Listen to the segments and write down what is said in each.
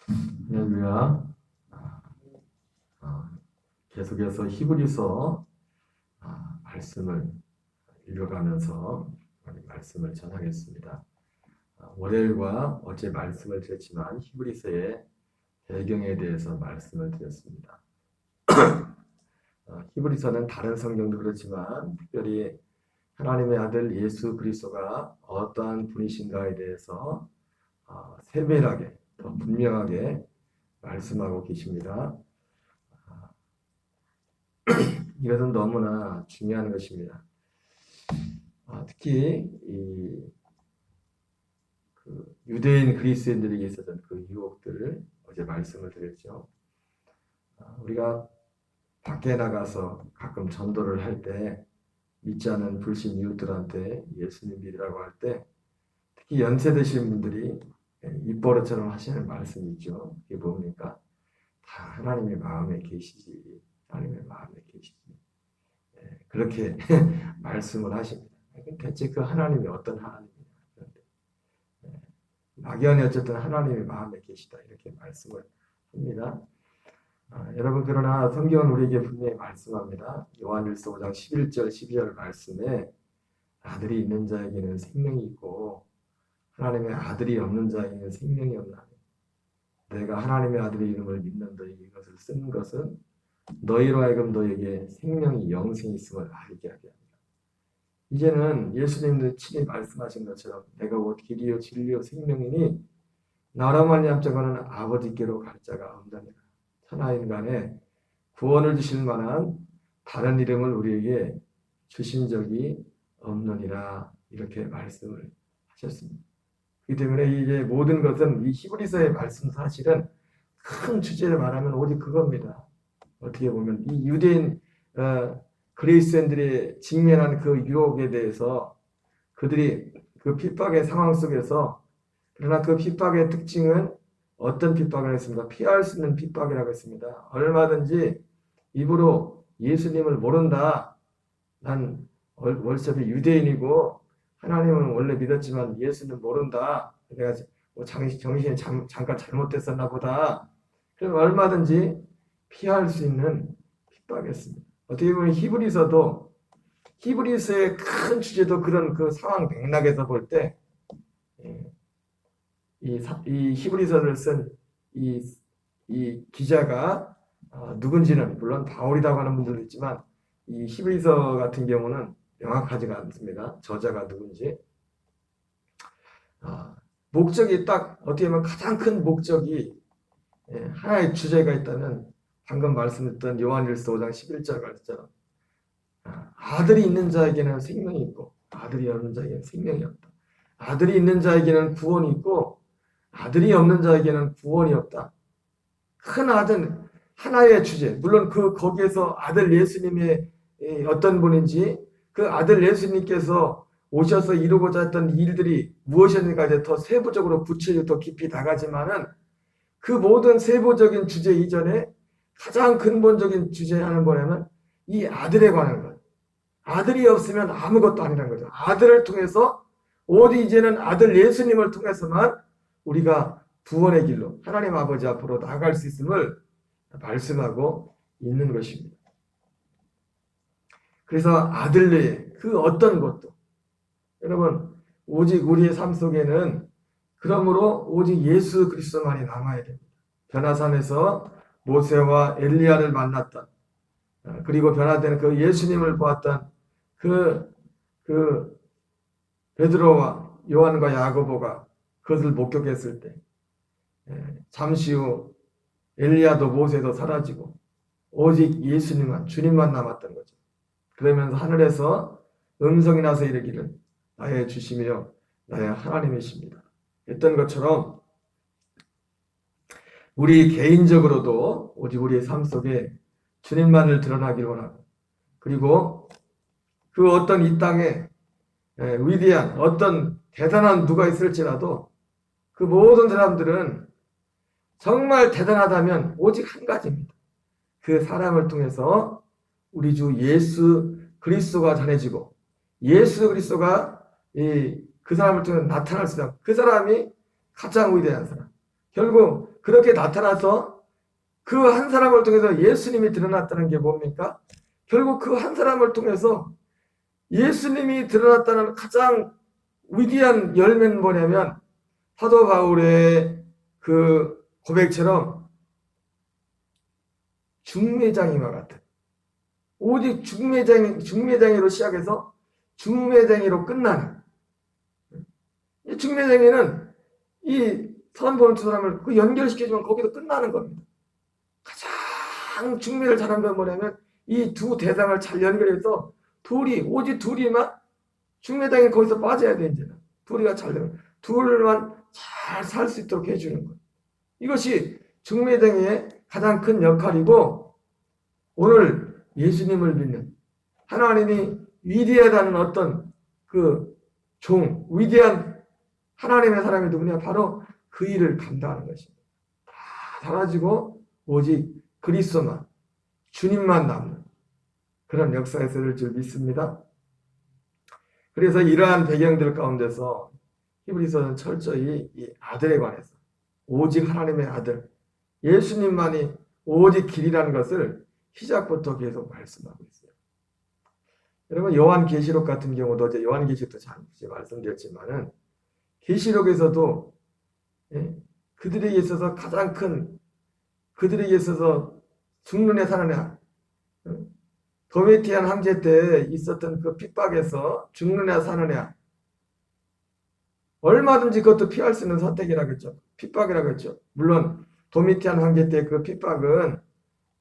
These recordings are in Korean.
할렐루야. 어, 계속해서 히브리서 말씀을 읽어가면서 말씀을 전하겠습니다. 월요일과 어제 말씀을 드렸지만 히브리서의 배경에 대해서 말씀을 드렸습니다. 히브리서는 다른 성경도 그렇지만 특별히 하나님의 아들 예수 그리스도가 어떠한 분이신가에 대해서 세밀하게 더 분명하게 말씀하고 계십니다. 이것은 너무나 중요한 것입니다. 특히 그 유대인 그리스도인들에게 있었던 그 유혹들을 어제 말씀을 드렸죠. 우리가 밖에 나가서 가끔 전도를 할 때 믿지 않은 불신 이웃들한테 예수님 믿으라고 할 때 특히 연세 드신 분들이 입버릇처럼 하시는 말씀이 있죠. 그게 뭡니까? 다 하나님의 마음에 계시지. 하나님의 마음에 계시지. 그렇게 말씀을 하십니다. 대체 그 하나님이 어떤 하나님이냐. 막연히 어쨌든 하나님의 마음에 계시다. 이렇게 말씀을 합니다. 여러분 그러나 성경은 우리에게 분명히 말씀합니다. 요한일서 5장 11절 12절 말씀에 아들이 있는 자에게는 생명이 있고 하나님의 아들이 없는 자에게는 생명이 없나니 내가 하나님의 아들의 이름을 믿는 너에게 이것을 쓴 것은 너희로 하여금 너에게 생명이 영생이 있음을 알게 하게 합니다. 이제는 예수님도 친히 말씀하신 것처럼 내가 곧 길이요 진리요 생명이니 나로 말미암자고는 아버지께로 갈 자가 없느니라. 천하인간에 구원을 주실 만한 다른 이름을 우리에게 주신 적이 없느니라. 이렇게 말씀을 하셨습니다. 그렇기 때문에 이제 모든 것은 이 히브리서의 말씀 사실은 큰 주제를 말하면 오직 그겁니다. 어떻게 보면 이 유대인 그리스도인들이 직면한 그 유혹에 대해서 그들이 그 핍박의 상황 속에서 그러나 그 핍박의 특징은 어떤 핍박을 했습니까? 피할 수 있는 핍박이라고 했습니다. 얼마든지 입으로 예수님을 모른다. 난 원래 유대인이고 하나님은 원래 믿었지만 예수는 모른다. 내가 정신이 잠깐 잘못됐었나 보다. 그럼 얼마든지 피할 수 있는 핍박이었습니다. 어떻게 보면 히브리서도 히브리서의 큰 주제도 그런 그 상황 맥락에서 볼 때 이 히브리서를 쓴 이 기자가 누군지는 물론 바울이라고 하는 분들도 있지만 이 히브리서 같은 경우는 명확하지가 않습니다. 저자가 누군지. 목적이 딱 어떻게 보면 가장 큰 목적이 하나의 주제가 있다면 방금 말씀드렸던 요한일서 5장 11절 말씀처럼 아들이 있는 자에게는 생명이 있고 아들이 없는 자에게는 생명이 없다. 아들이 있는 자에게는 구원이 있고 아들이 없는 자에게는 구원이 없다. 큰 아들 하나의 주제. 물론 거기에서 아들 예수님의 어떤 분인지 그 아들 예수님께서 오셔서 이루고자 했던 일들이 무엇이었는가 더 세부적으로 구체적으로 더 깊이 나가지만은 그 모든 세부적인 주제 이전에 가장 근본적인 주제하는 뭐냐면 이 아들에 관한 것. 아들이 없으면 아무것도 아니라는 거죠. 아들을 통해서 오직 이제는 아들 예수님을 통해서만 우리가 구원의 길로 하나님 아버지 앞으로 나아갈 수 있음을 말씀하고 있는 것입니다. 그래서 아들의 그 어떤 것도 여러분 오직 우리의 삶 속에는 그러므로 오직 예수 그리스도만이 남아야 됩니다. 변화산에서 모세와 엘리야를 만났던 그리고 변화된 그 예수님을 보았던 그 베드로와 요한과 야고보가 그것을 목격했을 때 잠시 후 엘리야도 모세도 사라지고 오직 예수님만 주님만 남았던 거죠. 그러면서 하늘에서 음성이 나서 이르기를 나의 주시며 나의 하나님이십니다. 했던 것처럼 우리 개인적으로도 오직 우리의 삶 속에 주님만을 드러나길 원하고 그리고 그 어떤 이 땅에 위대한 어떤 대단한 누가 있을지라도 그 모든 사람들은 정말 대단하다면 오직 한 가지입니다. 그 사람을 통해서 우리 주 예수 그리스도가 전해지고 예수 그리스도가 그 사람을 통해 나타날 수 있는 그 사람이 가장 위대한 사람. 결국 그렇게 나타나서 그 한 사람을 통해서 예수님이 드러났다는 게 뭡니까? 결국 그 한 사람을 통해서 예수님이 드러났다는 가장 위대한 열매는 뭐냐면 사도 바울의 그 고백처럼 중매장이와 같은, 오직 중매장이로 시작해서 중매장이로 끝나는, 이 중매장이는 이 선 보는 두 사람을 그 연결시켜주면 거기서 끝나는 겁니다. 가장 중매를 잘하는 건 뭐냐면 이 두 대상을 잘 연결해서 오직 둘이만, 중매장이 거기서 빠져야 돼. 이제는 둘이가 잘 되면 둘만 잘 살 수 있도록 해주는 것. 이것이 중매장의 가장 큰 역할이고, 오늘 예수님을 믿는 하나님이 위대하다는 어떤 그 위대한 하나님의 사람이 누구냐? 바로 그 일을 감당하는 것입니다. 다 사라지고 오직 그리스도만, 주님만 남는 그런 역사가 있을 줄 믿습니다. 그래서 이러한 배경들 가운데서 히브리서는 철저히 이 아들에 관해서, 오직 하나님의 아들, 예수님만이 오직 길이라는 것을 시작부터 계속 말씀하고 있어요. 여러분, 요한계시록 같은 경우도 어제 요한계시록도 잠시 말씀드렸지만은, 계시록에서도 그들에게 있어서 가장 큰, 그들에게 있어서 죽느냐 사느냐, 도미티안 황제 때 있었던 그 핍박에서 죽느냐 사느냐, 얼마든지 그것도 피할 수 있는 선택이라겠죠. 핍박이라고 했죠. 물론 도미티안 황제 때 그 핍박은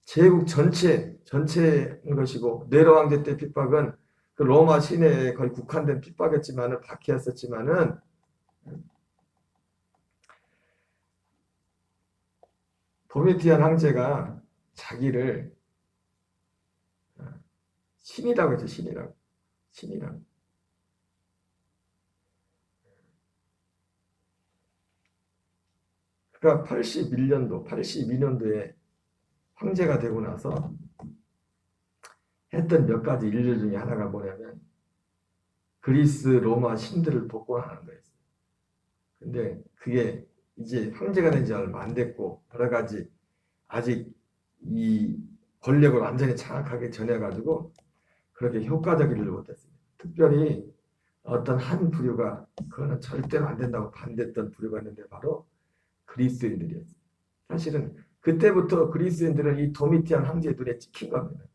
제국 전체인 것이고, 네로 황제 때 핍박은 그 로마 시내에 거의 국한된 핍박이었지만은, 박해였었지만은, 도미티안 황제가 자기를 신이라고 했죠. 신이라고. 그러니까 82년도에 황제가 되고 나서 했던 몇 가지 일들 중에 하나가 뭐냐면 그리스 로마 신들을 복권하는 거였어요. 근데 그게 이제 황제가 된 지 얼마 안 됐고, 여러 가지 아직 이 권력을 완전히 장악하기 전에 가지고 그렇게 효과적이지를 못했습니다. 특별히 어떤 한 부류가 그거는 절대로 안 된다고 반대했던 부류가 있는데 바로 그리스인들이었어요. 사실은 그때부터 그리스인들은 이 도미티안 황제의 눈에 찍힌 겁니다.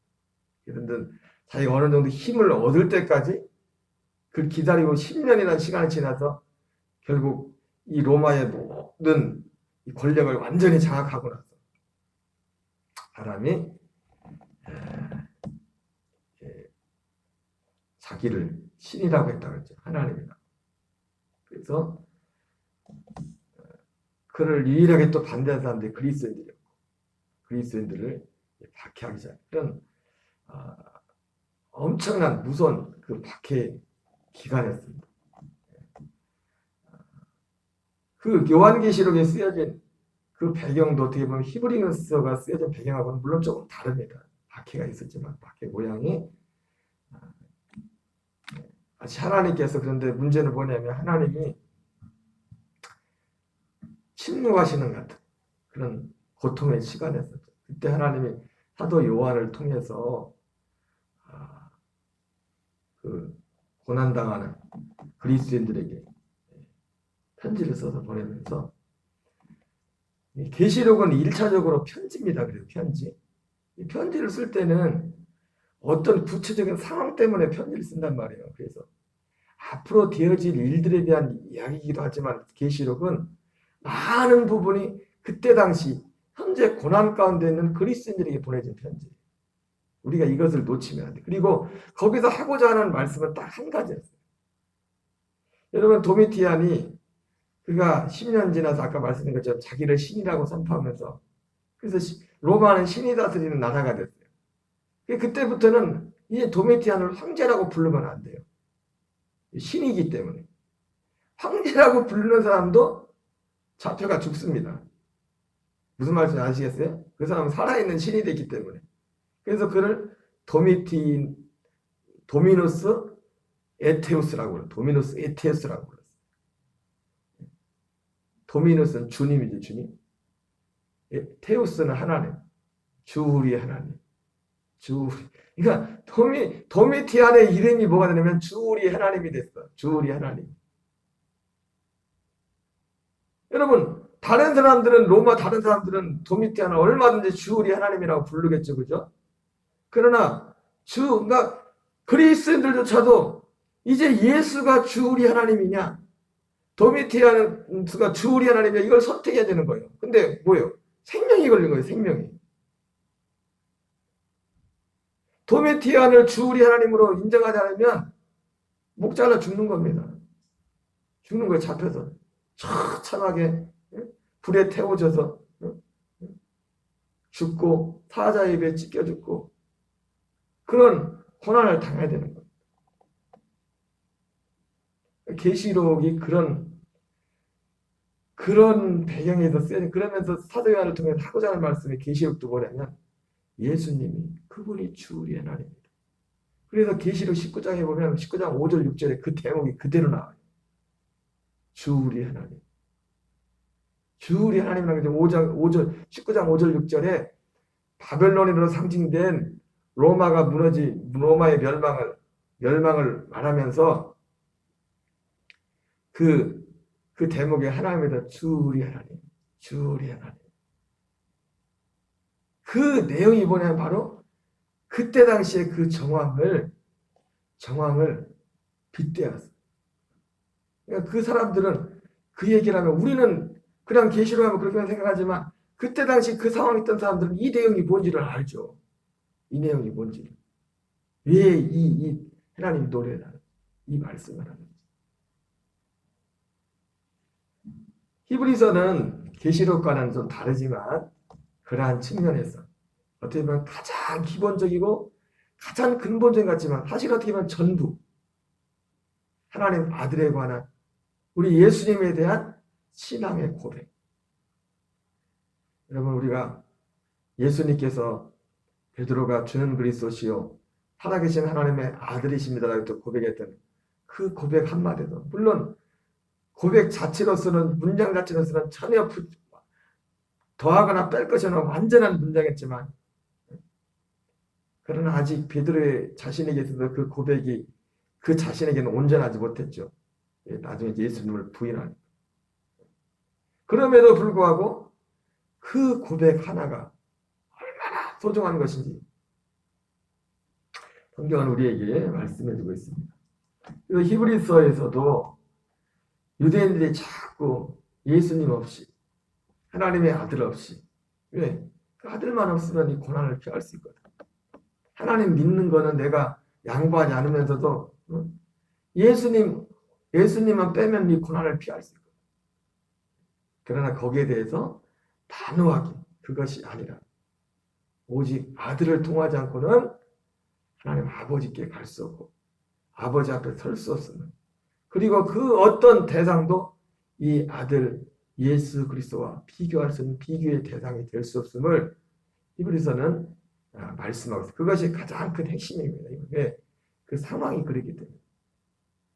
그런데 자기가 어느 정도 힘을 얻을 때까지 그 기다리고 10년이라는 시간이 지나서 결국 이 로마의 모든 이 권력을 완전히 장악하고 나서 사람이 자기를 신이라고 했다고 했죠. 하나님이라고. 그래서 그를 유일하게 또 반대한 사람들이 그리스인들이었고, 그리스인들을 박해하기 시작. 이런 엄청난 무서운 그 박해 기간이었습니다. 그 요한계시록에 쓰여진 그 배경도 어떻게 보면 히브리서가 쓰여진 배경하고는 물론 조금 다릅니다. 박해가 있었지만 박해 모양이 마치 하나님께서, 그런데 문제는 뭐냐면 하나님이 침묵하시는 같은 그런 고통의 시간이었었죠. 그때 하나님이 사도 요한을 통해서 그 고난당하는 그리스인들에게 편지를 써서 보내면서, 계시록은 1차적으로 편지입니다. 그래서 이 편지를 쓸 때는 어떤 구체적인 상황 때문에 편지를 쓴단 말이에요. 그래서 앞으로 되어질 일들에 대한 이야기이기도 하지만 계시록은 많은 부분이 그때 당시 현재 고난 가운데 있는 그리스인들에게 보내진 편지예요. 우리가 이것을 놓치면 안 돼. 그리고 거기서 하고자 하는 말씀은 딱 한 가지였어요. 여러분, 도미티안이 그가 10년 지나서 아까 말씀드린 것처럼 자기를 신이라고 선포하면서, 그래서 로마는 신이 다스리는 나라가 됐어요. 그때부터는 이제 도미티안을 황제라고 부르면 안 돼요. 신이기 때문에. 황제라고 부르는 사람도 잡혀가 죽습니다. 무슨 말인지 아시겠어요? 그 사람은 살아있는 신이 됐기 때문에. 그래서 그를 도미누스 에테우스라고 불러요. 도미누스 에테우스라고 불렀어요. 도미누스는 주님이지, 주님. 예, 테우스는 하나님. 주 우리 하나님. 주 우리. 그러니까 도미티안의 이름이 뭐가 되냐면 주 우리 하나님이 됐어. 주 우리 하나님. 여러분, 다른 사람들은 도미티안을 얼마든지 주 우리 하나님이라고 부르겠죠, 그죠? 그러나 그러니까 그리스도인들조차도 이제 예수가 주 우리 하나님이냐, 도미티안스가 주 우리 하나님이냐, 이걸 선택해야 되는 거예요. 근데 뭐예요? 생명이 걸린 거예요, 생명이. 도미티안을 주 우리 하나님으로 인정하지 않으면 목 잘라 죽는 겁니다. 죽는 거예요, 잡혀서. 처참하게 불에 태워져서 죽고 사자의 입에 찢겨 죽고 그런 고난을 당해야 되는 거예요. 계시록이 그런 배경에서 쓰여진, 그러면서 사도 요한을 통해 하고자 하는 말씀이 계시록도 뭐냐면 예수님이 그분이 주 우리 하나님입니다. 그래서 계시록 19장에 보면 19장 5절 6절에 그 대목이 그대로 나와요. 주 우리 하나님. 주 우리 하나님이라는 게 19장 5절 6절에 바벨론으로 상징된 로마의 멸망을 말하면서 그 대목에 하나님에다 주 우리 하나님, 주 우리 하나님. 그 내용이 뭐냐면 바로 그때 당시에 그 정황을 빗대었어. 그러니까 그 사람들은 그 얘기를 하면 우리는 그냥 계시로 하면 그렇게 생각하지만 그때 당시 그 상황에 있던 사람들은 이 내용이 뭔지를 알죠. 이 내용이 뭔지를. 왜 이 하나님 노래를 하는, 이 말씀을 하는지. 히브리서는 계시록과는 좀 다르지만 그러한 측면에서 어떻게 보면 가장 기본적이고 가장 근본적인 것 같지만 사실 어떻게 보면 전부 하나님 아들에 관한 우리 예수님에 대한 신앙의 고백. 여러분, 우리가 예수님께서 베드로가 주는 그리스도시요 살아계신 하나님의 아들이십니다 라고 고백했던 그 고백 한마디도, 물론 고백 자체로서는, 문장 자체로서는 전혀 더하거나 뺄 것이 없는 완전한 문장이었지만, 그러나 아직 베드로의 자신에게서도 그 고백이 그 자신에게는 온전하지 못했죠. 나중에 예수님을 부인하니까. 그럼에도 불구하고 그 고백 하나가 얼마나 소중한 것인지 성경은 우리에게 말씀해주고 있습니다. 그래서 히브리서에서도 유대인들이 자꾸 예수님 없이, 하나님의 아들 없이, 왜? 그 아들만 없으면 이 고난을 피할 수 있거든. 하나님 믿는 거는 내가 양보하지 않으면서도 예수님만 빼면 이 고난을 피할 수 있거든. 그러나 거기에 대해서 단호하게 그것이 아니라 오직 아들을 통하지 않고는 하나님 아버지께 갈 수 없고 아버지 앞에 설 수 없으면, 그리고 그 어떤 대상도 이 아들 예수 그리스도와 비교할 수 있는 비교의 대상이 될 수 없음을 히브리서는 말씀하고 있어요. 그것이 가장 큰 핵심입니다. 왜? 그 상황이 그렇기 때문에.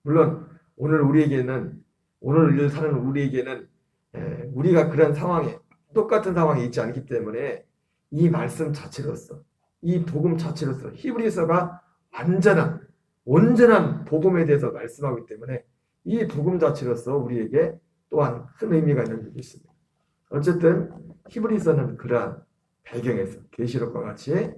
물론 오늘 사는 우리에게는 우리가 그런 상황에, 똑같은 상황에 있지 않기 때문에 이 말씀 자체로서, 이 복음 자체로서 히브리서가 온전한 복음에 대해서 말씀하기 때문에 이 복음 자체로서 우리에게 또한 큰 의미가 있는 줄이 있습니다. 어쨌든 히브리서는 그러한 배경에서 계시록과 같이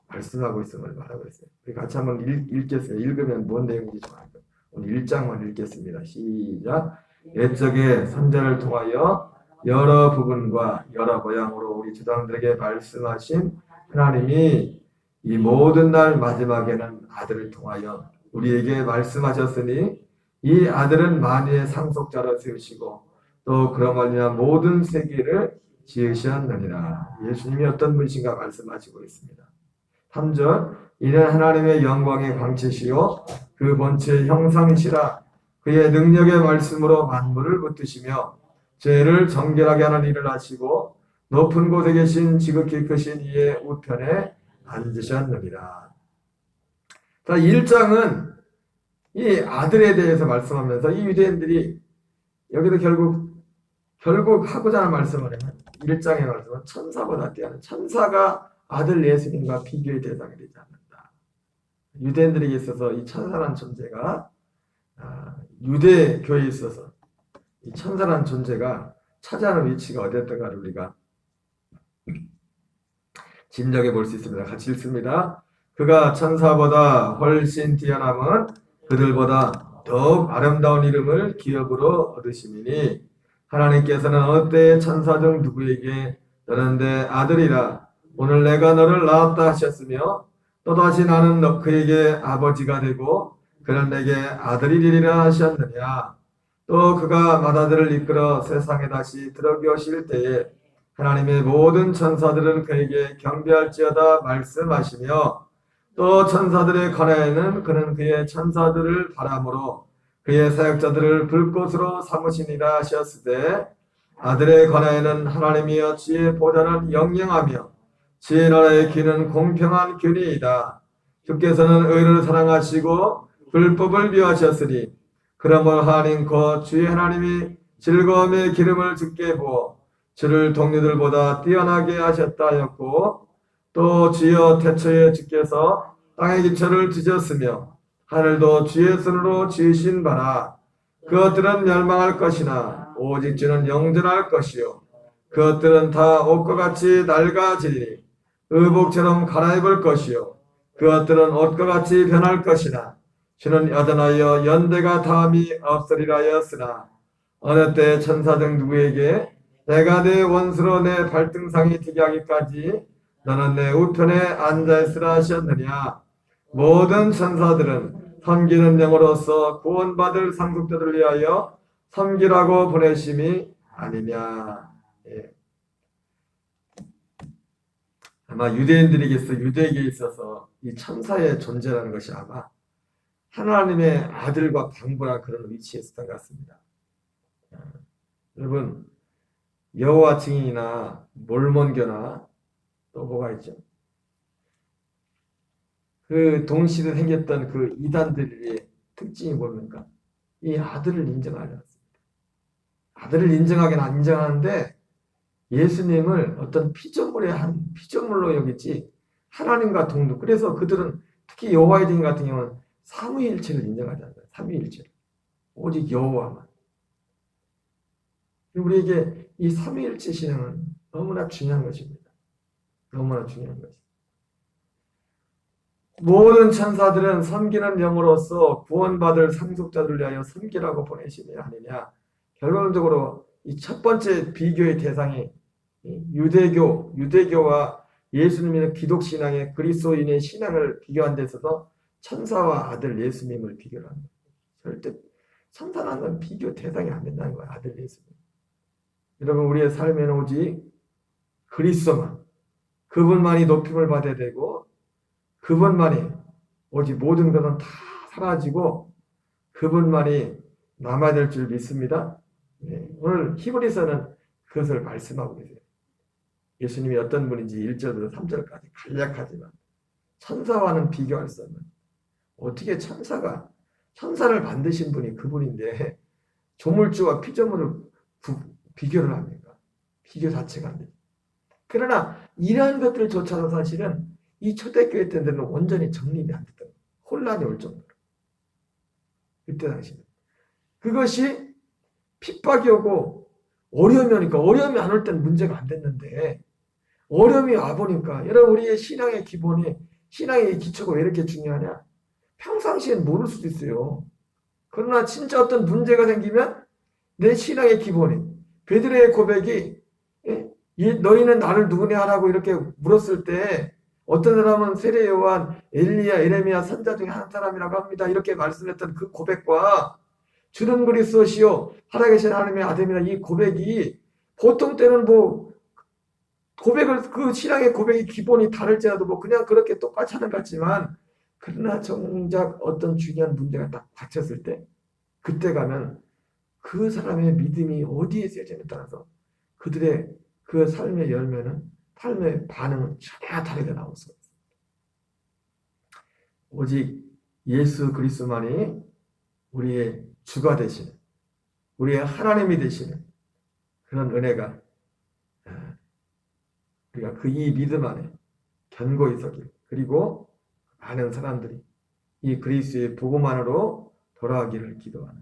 말씀하고 있음을 말하고 있어요. 우리 같이 한번 읽겠습니다. 읽으면 뭔 내용인지 좀 알죠. 오늘 1장만 읽겠습니다. 시작. 옛적에 선자를 통하여 여러 부분과 여러 모양으로 우리 조상들에게 말씀하신 하나님이 이 모든 날 마지막에는 아들을 통하여 우리에게 말씀하셨으니 이 아들은 만유의 상속자로 세우시고 또 그런 말이나 모든 세계를 지으셨느니라. 예수님이 어떤 분이신가 말씀하시고 있습니다. 3절. 이는 하나님의 영광의 광채시요 그 본체의 형상이시라. 그의 능력의 말씀으로 만물을 붙드시며 죄를 정결하게 하는 일을 하시고 높은 곳에 계신 지극히 크신 이의 우편에 앉으셨느니라. 자, 1장은 이 아들에 대해서 말씀하면서 이 유대인들이 여기도 결국 결국 하고자 하는 말씀은 1장의 말씀은 천사보다 뛰어난 천사가 아들 예수님과 비교의 대상이 되지 않는다. 유대인들에게 있어서 이 천사라는 존재가 유대 교회에 있어서 이 천사라는 존재가 차지하는 위치가 어디였던가를 우리가 짐작해 볼 수 있습니다. 같이 읽습니다. 그가 천사보다 훨씬 뛰어남은 그들보다 더욱 아름다운 이름을 기업으로 얻으심이니 하나님께서는 어때 천사 중 누구에게 너는 내 아들이라 오늘 내가 너를 낳았다 하셨으며 또다시 나는 그에게 아버지가 되고 그는 내게 아들이 되리라 하셨느냐. 또 그가 맏아들을 이끌어 세상에 다시 들어기 오실 때에 하나님의 모든 천사들은 그에게 경배할지어다 말씀하시며 또 천사들의 관하에는 그는 그의 천사들을 바람으로 그의 사역자들을 불꽃으로 삼으시니라 하셨으되 아들의 관하에는 하나님이여 주의 보좌는 영영하며 주의 나라의 귀는 공평한 균이이다. 주께서는 의를 사랑하시고 불법을 미워하셨으니 그러므로 하나님 곧 주의 하나님이 즐거움의 기름을 주께 부어 주를 동료들보다 뛰어나게 하셨다 하였고 또 주여 태초에 주께서 땅의 기초를 지셨으며 하늘도 주의 손으로 지으신 바라. 그것들은 멸망할 것이나 오직 주는 영존할 것이요 그것들은 다 옷과 같이 낡아지리니 의복처럼 갈아입을 것이요 그것들은 옷과 같이 변할 것이나 주는 여전하여 연대가 다함이 없으리라 하였으나 어느 때 천사 중 누구에게 내가 내 원수로 내 발등상이 되게 하기까지 너는 내 우편에 앉아있으라 하셨느냐. 모든 천사들은 섬기는 영으로서 구원받을 상속자들을 위하여 섬기라고 보내심이 아니냐. 예. 아마 유대에게 있어서 이 천사의 존재라는 것이 아마 하나님의 아들과 방불한 그런 위치에 있었던 것 같습니다. 여러분 여호와 증인이나 몰몬교나 또 뭐가 있죠? 그 동시대 생겼던 그 이단들의 특징이 뭡니까? 이 아들을 인정하지 않습니다. 아들을 인정하긴 안 인정하는데 예수님을 어떤 피조물로 여기지 하나님과 동등. 그래서 그들은 특히 여호와의 증인 같은 경우는 삼위일체를 인정하지 않아요. 삼위일체. 오직 여호와만. 우리에게 이 삼위일체 신앙은 너무나 중요한 것입니다. 너무나 중요한 것입니다. 모든 천사들은 섬기는 영으로서 구원받을 상속자들을 위하여 섬기라고 보내심이 아니냐. 결론적으로 이 첫 번째 비교의 대상이 유대교와 예수님의 기독신앙의 그리스도인의 신앙을 비교한 데 있어서 천사와 아들 예수님을 비교를 합니다. 절대 천사라는 건 비교 대상이 안 된다는 거예요. 아들 예수님. 여러분 우리의 삶에는 오직 그리스도만 그분만이 높임을 받아야 되고 그분만이 오직 모든 것은 다 사라지고 그분만이 남아야 될 줄 믿습니다. 네, 오늘 히브리서는 그것을 말씀하고 계세요. 예수님이 어떤 분인지 1절부터 3절까지 간략하지만 천사와는 비교할 수 없는 어떻게 천사를 만드신 분이 그분인데 조물주와 피조물을 비교를 합니까? 비교 자체가 안 돼요. 그러나 이러한 것들조차도 사실은 이 초대교회 때는 온전히 정립이 안 됐던 혼란이 올 정도로 그때 당시는 그것이 핍박이 오고 어려움이 오니까 어려움이 안 올 때는 문제가 안 됐는데 어려움이 와보니까 여러분 우리의 신앙의 기본이 신앙의 기초가 왜 이렇게 중요하냐? 평상시엔 모를 수도 있어요. 그러나 진짜 어떤 문제가 생기면 내 신앙의 기본인 베드로의 고백이 너희는 나를 누구냐 하라고 이렇게 물었을 때 어떤 사람은 세례 요한, 엘리야, 에레미야 선자 중에 한 사람이라고 합니다. 이렇게 말씀했던 그 고백과 주는 그리스도시요 살아계신 하나님의 아들이라 이 고백이 보통 때는 뭐 고백을 그 신앙의 고백이 기본이 다를지라도 뭐 그냥 그렇게 똑같이 하는 것 같지만 그러나 정작 어떤 중요한 문제가 딱 닥쳤을 때 그때 가면 그 사람의 믿음이 어디에 있어야지에 따라서 그들의 그 삶의 열매는 삶의 반응은 전혀 다르게 나올 수 있습니다. 오직 예수 그리스도만이 우리의 주가 되시는 우리의 하나님이 되시는 그런 은혜가 우리가 그 이 믿음 안에 견고히 서길, 그리고 많은 사람들이 이 그리스도의 복음만으로 돌아가기를 기도하는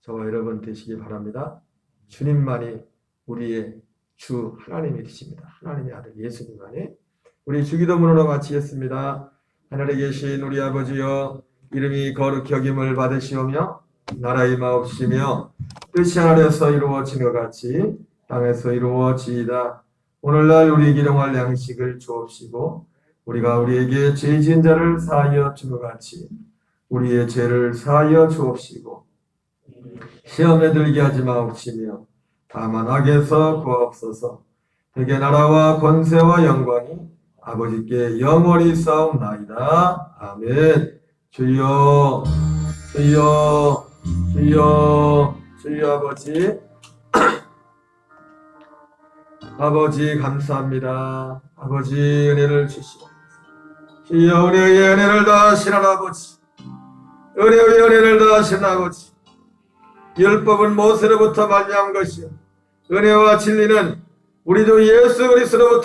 저와 여러분 되시기 바랍니다. 주님만이 우리의 주 하나님이 되십니다. 하나님의 아들 예수님만이. 우리 주기도문으로 마치겠습니다. 하늘에 계신 우리 아버지여, 이름이 거룩히 여김을 받으시오며 나라 임하옵시며 뜻이 하늘에서 이루어진 것 같이 땅에서 이루어지이다. 오늘날 우리 일용할 양식을 주옵시고 우리가 우리에게 죄 지은 자를 사하여 준 것 같이 우리의 죄를 사하여 주옵시고 시험에 들게 하지 마옵시며 다만 악에서 구하옵소서. 대개 나라와 권세와 영광이 아버지께 영원히 싸움나이다. 아멘. 주여 주여 주여 주여. 아버지 아버지 감사합니다. 아버지 은혜를 주시옵소서. 주여 은혜의 은혜를 다하시는 아버지, 은혜의 은혜를 다하시는 아버지, 율법은 모세로부터 말미암은 것이요 은혜와 진리는 우리 주 예수 그리스도로부터